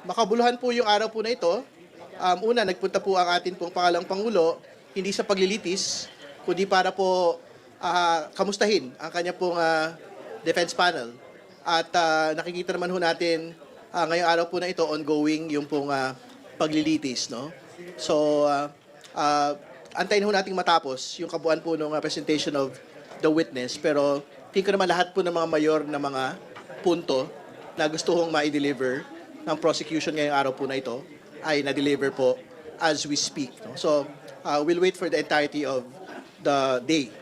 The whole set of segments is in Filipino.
makabuluhan po yung araw po na ito. Una, nagpunta po ang atin pong pangalang Pangulo, hindi sa paglilitis, kundi para po kamustahin ang kanya pong defense panel. At nakikita naman ho natin ngayong araw po na ito, ongoing yung pong paglilitis. No? So, antayin ho nating matapos yung kabuuan po ng presentation of the witness. Pero tingin ko naman lahat po ng mga mayor na mga punto na gusto hong ma-deliver ng prosecution ngayong araw po na ito ay na-deliver po as we speak. No? So, we'll wait for the entirety of the day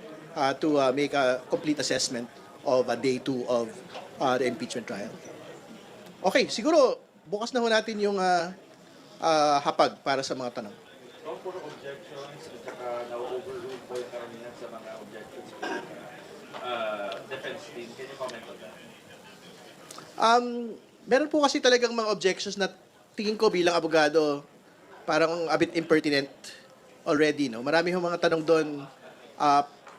to make a complete assessment of day 2 of the impeachment trial. Okay, siguro bukas na ho natin yung hapag para sa mga tanong. So, puro objections at saka na-overrule po yung karamihan sa mga objections ng defense team. Can you comment on that? Meron po kasi talagang mga objections na tingin ko bilang abogado parang a bit impertinent already. No? Marami yung mga tanong doon.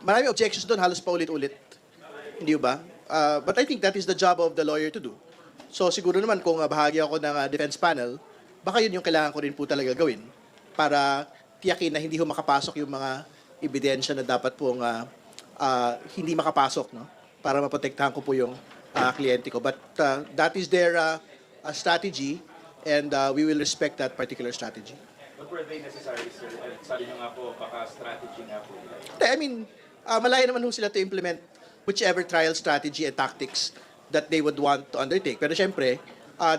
Marami objections doon, halos paulit-ulit. Hindi ba? But I think that is the job of the lawyer to do. So siguro naman kung bahagi ako ng defense panel, baka yun yung kailangan ko rin po talaga gawin para tiyakin na hindi ho makapasok yung mga ebidensya na dapat pong hindi makapasok, no? Para maprotektahan ko po yung kliyente ko. But that is their strategy and we will respect that particular strategy. But were they necessary, sir? Sabi nyo nga po, baka strategy nga po. I mean, malaya naman ho sila to implement whichever trial strategy and tactics that they would want to undertake. Pero syempre,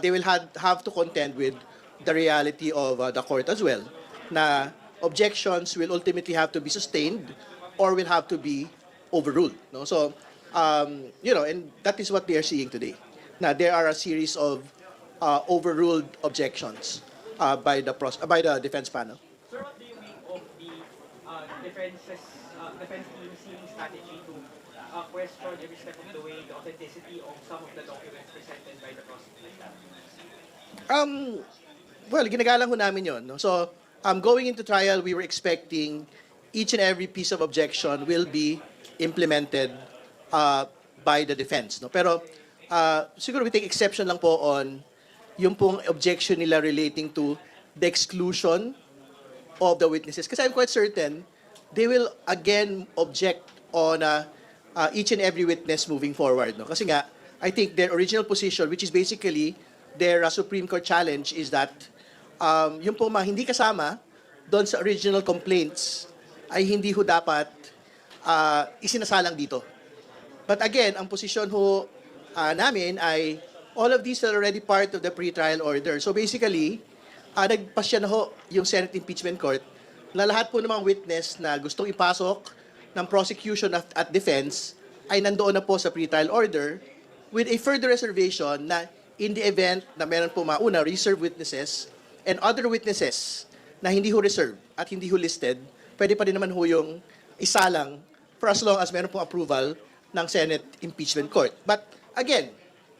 they will have to contend with the reality of the court as well, na objections will ultimately have to be sustained or will have to be overruled. No? So, and that is what they are seeing today. Now, there are a series of overruled objections by the defense panel. Sir, what do you make of the defense team's seeming strategy to question every step of the way the authenticity of some of the documents presented by the prosecution? Well, ginagalang ho namin yun. No? So, going into trial, we were expecting each and every piece of objection will be implemented by the defense. No? Pero siguro we take exception lang po on yung pong objection nila relating to the exclusion of the witnesses. Kasi I'm quite certain they will again object on each and every witness moving forward. No? Kasi nga, I think their original position, which is basically their Supreme Court challenge, is that yung pong mga hindi kasama doon sa original complaints ay hindi ho dapat isinasalang dito. But again, ang posisyon ho namin ay all of these are already part of the pre-trial order. So basically, nagpasya na ho yung Senate Impeachment Court na lahat po ng mga witness na gustong ipasok ng prosecution at defense ay nandoon na po sa pre-trial order with a further reservation na in the event na meron po mauna reserved witnesses and other witnesses na hindi ho reserved at hindi ho listed, pwede pa rin naman ho yung isalang for as long as meron pong approval ng Senate Impeachment Court. But again,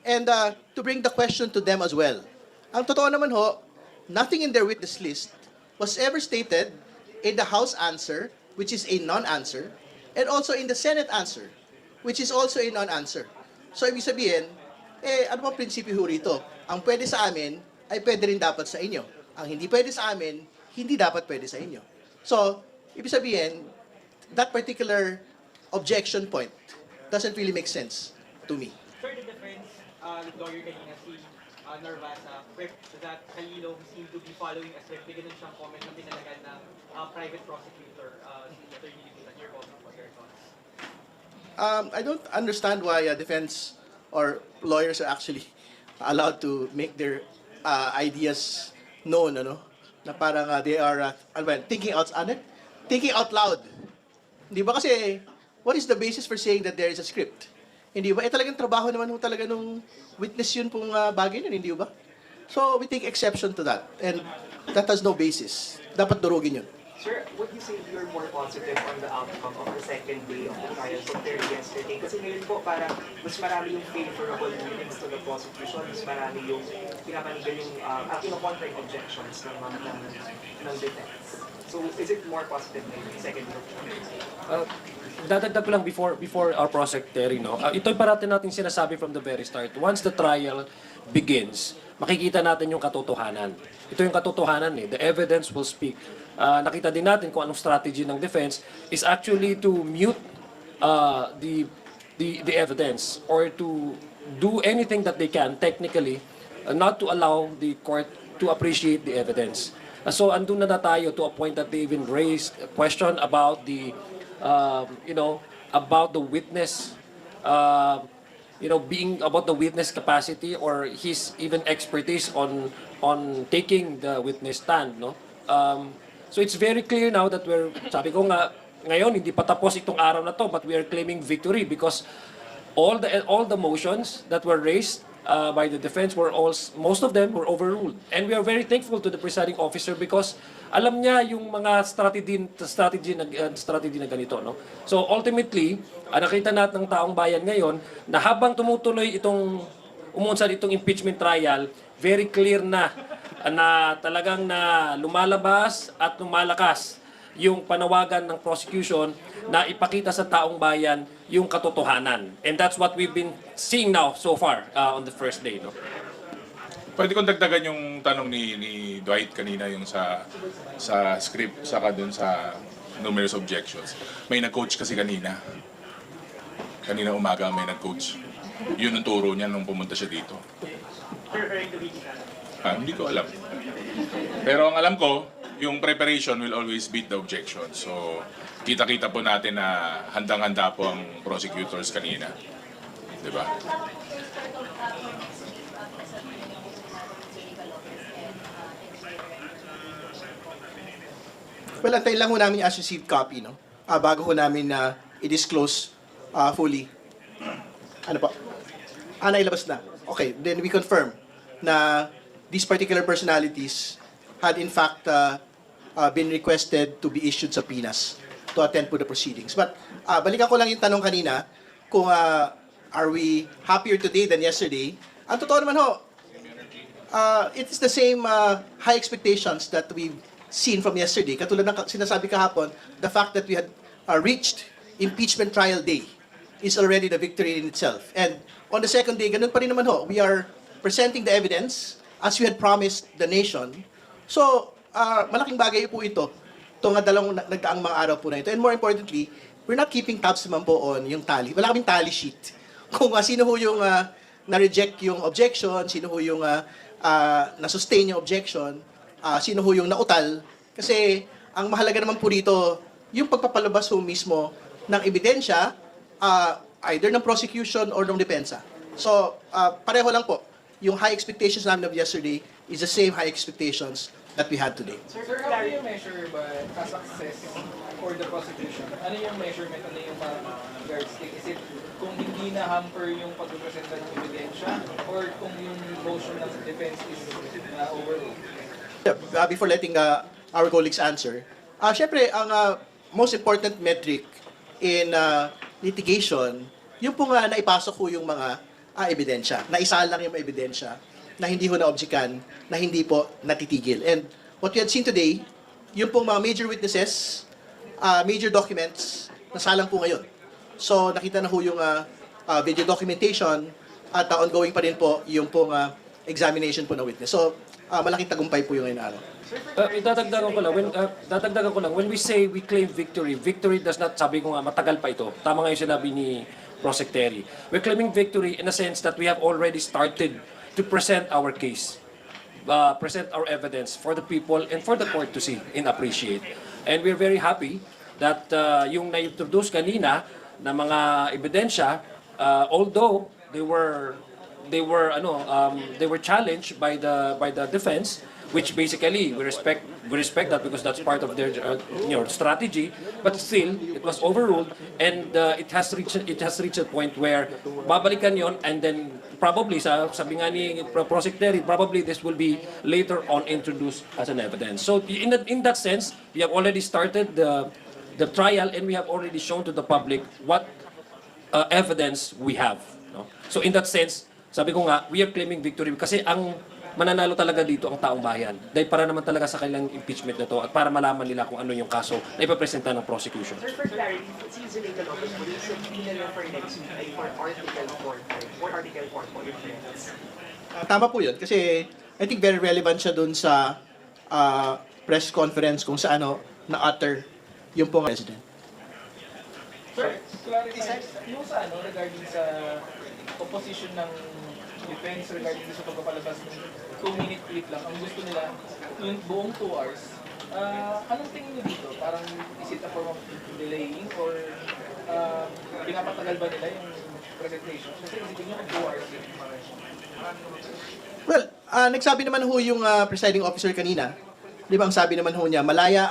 and to bring the question to them as well, ang totoo naman ho, nothing in their witness list was ever stated in the House answer, which is a non-answer, and also in the Senate answer, which is also a non-answer. So, ibig sabihin, ano bang prinsipyo ho rito? Ang pwede sa amin ay pwede rin dapat sa inyo. Ang hindi pwede sa amin, hindi dapat pwede sa inyo. So, ibig sabihin, that particular objection point doesn't really make sense to me. Sir, the defense lawyer kanina si Narvasa, that Calilo seemed to be following a script. Ganun siyang comment na pinalagan ng private prosecutor, si Attorney Libutan. Your comment was your thoughts? I don't understand why defense or lawyers are actually allowed to make their ideas known, ano? Na parang they are thinking out loud. Hindi ba kasi what is the basis for saying that there is a script? Hindi ba? Talagang trabaho naman ho talaga nung witness yun pong bagay yun, hindi ba? So we take exception to that and that has no basis. Dapat durugin yun. Sir, would you say you're more positive on the outcome of the second day of the trial compared yesterday? Kasi ngayon po parang mas marami yung favorable rulings to the prosecution, mas marami yung pinapanigan yung contra objections ng defense. So is it more positive na yung second day of the trial? Dadagdag ko lang before our prosecutary, no? Ito'y parati natin sinasabi from the very start. Once the trial begins, makikita natin yung katotohanan. Ito yung katotohanan eh. The evidence will speak. Nakita din natin kung anong strategy ng defense is actually to mute the evidence or to do anything that they can technically not to allow the court to appreciate the evidence. So andun na tayo to a point that they even raised a question about the about the witness being about the witness capacity or his even expertise on taking the witness stand, no? So it's very clear now that sabi ko nga, ngayon hindi pa tapos itong araw na to, but we are claiming victory because all the motions that were raised by the defense most of them were overruled. And we are very thankful to the presiding officer because alam niya yung mga strategy na ganito, no? So ultimately, nakita natin ng taong bayan ngayon na habang tumutuloy umuunsad itong impeachment trial, very clear na talagang na lumalabas at lumalakas yung panawagan ng prosecution na ipakita sa taong bayan yung katotohanan. And that's what we've been seeing now so far on the first day, no? Pwede kong dagdagan yung tanong ni Dwight kanina yung sa script saka dun sa numerous objections. May nag-coach kasi kanina. Kanina umaga may nag-coach. Yun ang turo niya nung pumunta siya dito. Referring to which Hindi ko alam. Pero ang alam ko, yung preparation will always beat the objection. So, kita-kita po natin na handang-handa po ang prosecutors kanina. Diba? Well, antayin lang ho namin yung as received copy, no? Bago ho namin na i-disclose fully. Ano po? Nailabas na. Okay, then we confirm na these particular personalities had in fact been requested to be issued subpoenas to attend po the proceedings. But balikan ko lang yung tanong kanina kung are we happier today than yesterday? Ang totoo naman ho, it is the same high expectations that we've seen from yesterday. Katulad ng sinasabi kahapon, the fact that we had reached impeachment trial day is already the victory in itself. And on the second day, ganun pa rin naman ho. We are presenting the evidence as we had promised the nation. So, malaking bagay po ito. Itong nagdaang mga araw po na ito. And more importantly, we're not keeping tabs naman po on yung tally. Wala kaming tally sheet. Kung sino ho yung na-reject yung objection, sino ho yung na-sustain yung objection, sino ho yung nautal. Kasi ang mahalaga naman po dito, yung pagpapalabas ho mismo ng ebidensya, either ng prosecution or ng depensa. So, pareho lang po. Yung high expectations namin of yesterday is the same high expectations that we had today. Sir, how do you measure ba success for the prosecution? Ano yung measurement? Ano yung yardstick? Is it kung hindi na hamper yung pagpresenta ng ebidensya or kung yung motion ng defense is overruled? Before letting our colleagues answer, syempre, ang most important metric in litigation, yung po nga naipasok ko yung mga ebidensya, naisa lang yung ebidensya, na hindi ho na-objectan, na hindi po natitigil. And what we had seen today, yung pong mga major witnesses, major documents, nasalang po ngayon. So nakita na ho yung video documentation at ongoing pa rin po yung pong examination po ng witness. So malaking tagumpay po yung ngayon araw. Dadagdagan ko lang, when we say we claim victory, victory does not, sabi ko nga, matagal pa ito. Tama nga yung sinabi ni Prosec Terry. We're claiming victory in a sense that we have already started to present our case, present our evidence for the people and for the court to see and appreciate. And we're very happy that yung na-introduce kanina na mga ebidensya, although they were challenged by the defense, which basically we respect that because that's part of their strategy, but still it was overruled and it has reached a point where babalikan yon, and then probably sabi nga ni Prosec Terry, probably this will be later on introduced as an evidence. So in that sense, we have already started the trial and we have already shown to the public what evidence we have, no? So in that sense, sabi ko nga, we are claiming victory kasi ang mananalo talaga dito ang taong bayan. Dahil para naman talaga sa kanilang impeachment na to at para malaman nila kung ano yung kaso na ipapresenta ng prosecution. Sir, for clarity, it seems like the Lopez police subpoena for next week ay for Article 4 po yung friends. Tama po yun kasi I think very relevant siya dun sa press conference kung saan na-utter yung pong president. Sir, clarify, yung sa regarding sa opposition ng defense regarding sa pagpapalabas ng 2-minute clip lang, ang gusto nila yung buong 2 hours. Anong tingin niyo dito? Parang is it a form of delaying or pinapatagal ba nila yung presentation? Kasi isipin nyo kung 2 hours yun. Well, nagsabi naman ho yung presiding officer kanina, di ba ang sabi naman ho niya, malaya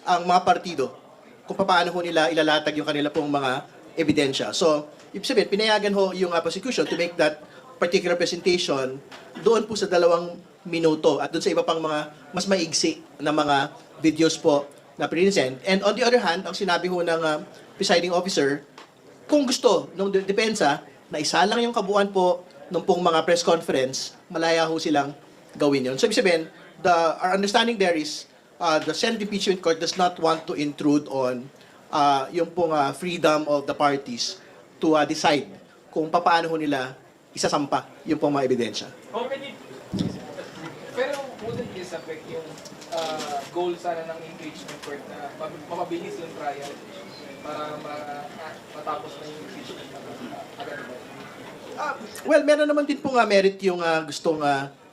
ang mga partido kung paano ho nila ilalatag yung kanila pong mga ebidensya. So, ibig sabihin, pinayagan ho yung prosecution to make that particular presentation doon po sa 2 minuto at doon sa iba pang mga mas maigsi na mga videos po na present. And on the other hand, ang sinabi ho ng presiding officer, kung gusto ng depensa na isa lang yung kabuuan po ng pong mga press conference, malaya ho silang gawin yun. So, ibig sabihin, our understanding there is the Senate Impeachment Court does not want to intrude on yung pong freedom of the parties to decide kung paano ho nila isasampa yung pong mga ebidensya. Pero wouldn't this affect yung goal sana ng impeachment court na mapabilis yung trial para matapos na yung impeachment agad ba? Well, meron naman din po merit yung gustong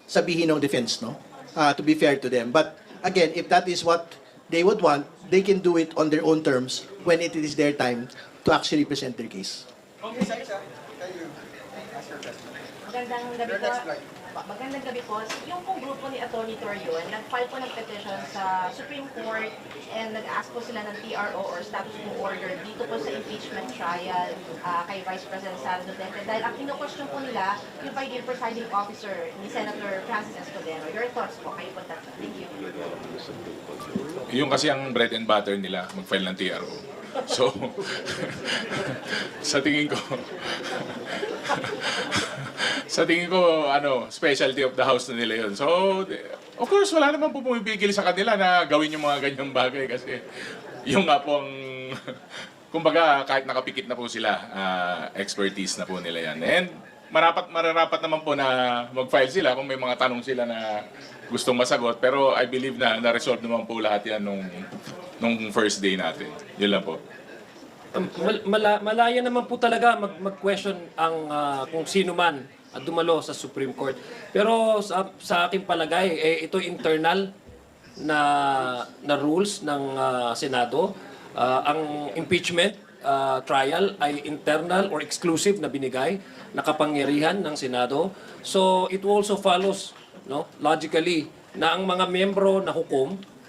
sabihin ng defense, no? To be fair to them. But again, if that is what they would want, they can do it on their own terms when it is their time to actually present their case. Okay, Saisa, can you ask your question? Magandang gabi po. Magandang gabi po. Yung pong grupo ni Atty. Torion, nag-file po ng petition sa Supreme Court and nag-ask po sila ng TRO or status quo order dito po sa impeachment trial kay Vice President Sara Duterte. Dahil ang kino-question po nila yung by the presiding officer ni Senator Francis Escudero. Your thoughts po, kayo po tatlo. Thank you. Yung kasi ang bread and butter nila, mag-file ng TRO. So, sa tingin ko, specialty of the house na nila yun. So, of course, wala naman po pumipigil sa kanila na gawin yung mga ganyang bagay kasi yung nga pong, kumbaga, kahit nakapikit na po sila, expertise na po nila yan. And mararapat naman po na mag-file sila kung may mga tanong sila na gustong masagot. Pero I believe na na-resolve naman po lahat yan nung first day natin. Yun lang po. Malaya naman po talaga mag-question ang kung sino man at dumalo sa Supreme Court. Pero sa aking palagay, ito internal na rules ng Senado. Ang impeachment trial ay internal or exclusive na binigay na kapangyarihan ng Senado. So it also follows logically na ang mga miyembro na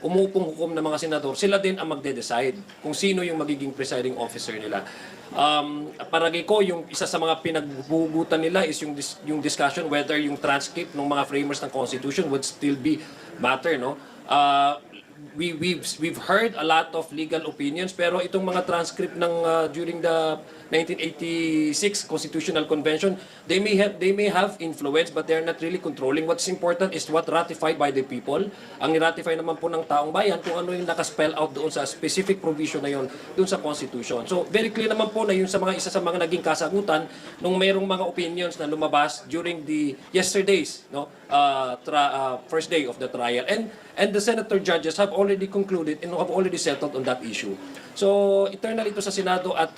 umupong hukom ng mga senador, sila din ang magde-decide kung sino yung magiging presiding officer nila. Paragay ko, yung isa sa mga pinagbubutan nila is yung discussion whether yung transcript ng mga framers ng Constitution would still be matter, no? We've heard a lot of legal opinions, pero itong mga transcript ng during the 1986 Constitutional Convention, they may have influence, but they're not really controlling. What's important is what ratified by the people. Ang ni-ratify naman po ng taong bayan kung ano yung nakaspell out doon sa specific provision na yon doon sa Constitution. So very clear naman po na yung isa sa mga naging kasagutan nung mayroong mga opinions na lumabas during the yesterday's first day of the trial. And the senator judges have already concluded and have already settled on that issue. So, eternal ito sa Senado at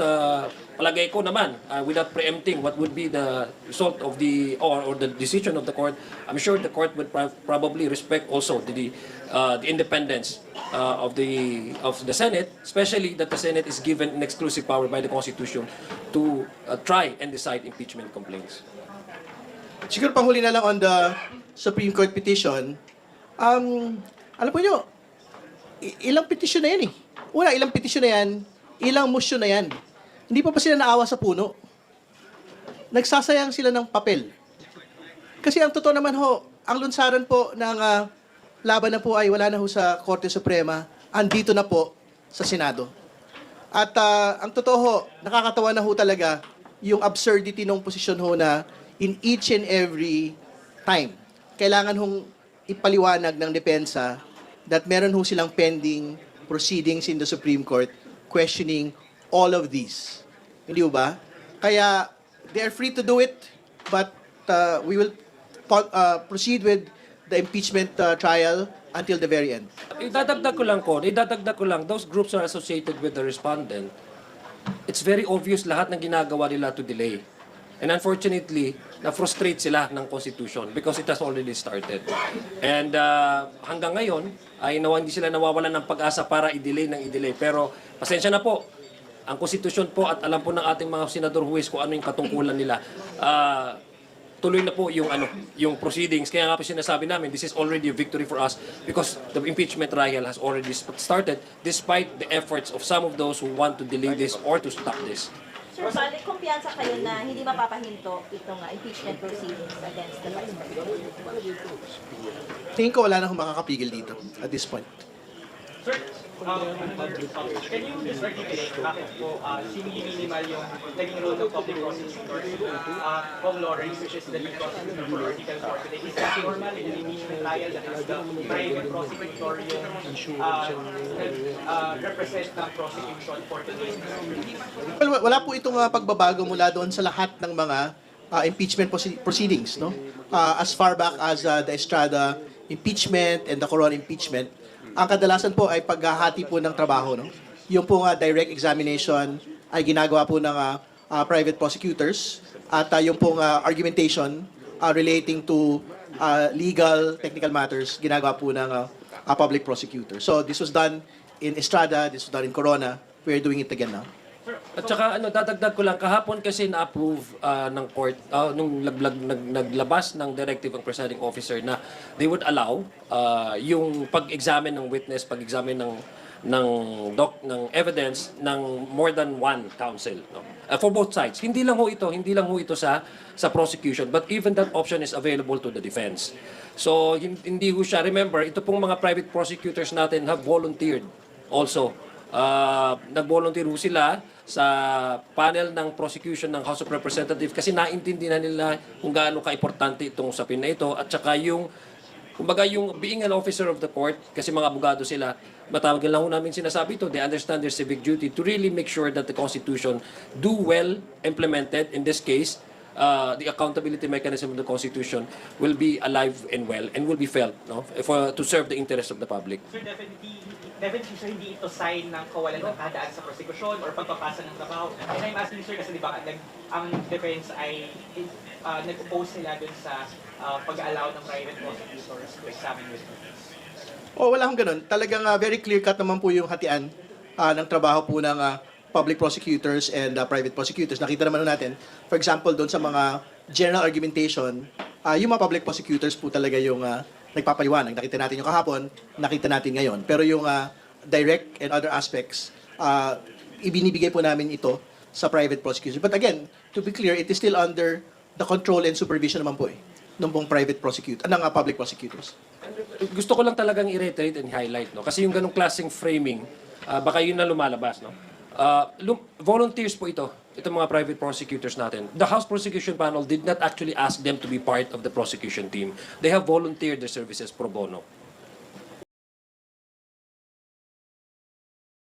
palagay ko naman, without preempting what would be the result of or the decision of the court, I'm sure the court would probably respect also the independence of the Senate, especially that the Senate is given an exclusive power by the Constitution to try and decide impeachment complaints. Siguro panghuli na lang on the Supreme Court petition, alam po nyo, ilang petition na yan eh. Una, ilang petition na yan, ilang motion na yan. Hindi pa sila naawa sa puno. Nagsasayang sila ng papel. Kasi ang totoo naman ho, ang lunsaran po ng laban na po ay wala na ho sa Korte Suprema, andito na po sa Senado. At ang totoo ho, nakakatawa na ho talaga yung absurdity ng posisyon ho na in each and every time, kailangan hong ipaliwanag ng depensa that meron ho silang pending proceedings in the Supreme Court questioning all of these. Hindi ba? Kaya they are free to do it, but we will proceed with the impeachment trial until the very end. Idadagdag ko lang, those groups are associated with the respondent. It's very obvious lahat ng ginagawa nila to delay. And unfortunately, na-frustrate sila ng Constitution because it has already started. And hanggang ngayon, ay hindi sila nawawalan ng pag-asa para i-delay. Pero pasensya na po, ang Constitution po at alam po ng ating mga senador huwes kung ano yung katungkulan nila. Tuloy na po yung proceedings. Kaya nga po sinasabi namin, this is already a victory for us because the impeachment trial has already started despite the efforts of some of those who want to delay this or to stop this. Sir, balik kumpiyansa kayo na hindi mapapahinto itong impeachment proceedings against the Vice President? Tingin ko wala na akong makakapigil dito at this point. Sir, can you just articulate bakit po minimal yung naging role ng public prosecutors, Kong Lawrence, which is the lead prosecutor for Article 4 today? Is that normal in an impeachment trial that is the private prosecutor yung represent ng prosecution for today? Well, wala po itong pagbabago mula doon sa lahat ng mga impeachment proceedings, no? As far back as the Estrada impeachment and the Coron impeachment, ang kadalasan po ay paghahati po ng trabaho, no? Yung po direct examination ay ginagawa po ng private prosecutors at yung pong argumentation relating to legal, technical matters ginagawa po ng public prosecutor. So this was done in Estrada, this was done in Corona. We're doing it again now. At saka dadagdag ko lang, kahapon kasi na-approve ng court, nung naglabas ng directive ang presiding officer na they would allow yung pag-examine ng witness, pag-examine ng evidence ng more than one counsel, no? For both sides. Hindi lang ho ito sa prosecution, but even that option is available to the defense. So hindi ho siya, remember, ito pong mga private prosecutors natin have volunteered also. Nag-volunteer ho sila sa panel ng prosecution ng House of Representatives kasi naintindihan nila kung gaano kaimportante itong usapin na ito at saka yung kumbaga yung being an officer of the court kasi mga abogado sila, matawag lang ho namin sinasabi ito, they understand their civic duty to really make sure that the Constitution do well implemented. In this case, the accountability mechanism of the Constitution will be alive and well and will be felt, no, to serve the interests of the public. Sir, definitely, sir, hindi ito sign ng kawalan ng kadaan sa prosecution or pagpapasa ng trabaho. And I'm asking, sir, kasi di ba ang defense ay nag-oppose sila dun sa pag-allow ng private prosecutors to examine witnesses. Wala akong ganun. Talagang very clear-cut naman po yung hatian ng trabaho po ng public prosecutors and private prosecutors. Nakita naman natin, for example, doon sa mga general argumentation, yung mga public prosecutors po talaga yung nagpapaliwanag. Nakita natin yung kahapon, nakita natin ngayon. Pero yung direct and other aspects, ibinibigay po namin ito sa private prosecutors. But again, to be clear, it is still under the control and supervision naman po ng pong private prosecutor, ng public prosecutors. Gusto ko lang talagang i-reiterate and highlight, no? Kasi yung ganong klaseng framing, baka yun na lumalabas, no? Volunteers po itong mga private prosecutors natin. The House Prosecution Panel did not actually ask them to be part of the prosecution team. They have volunteered their services pro bono.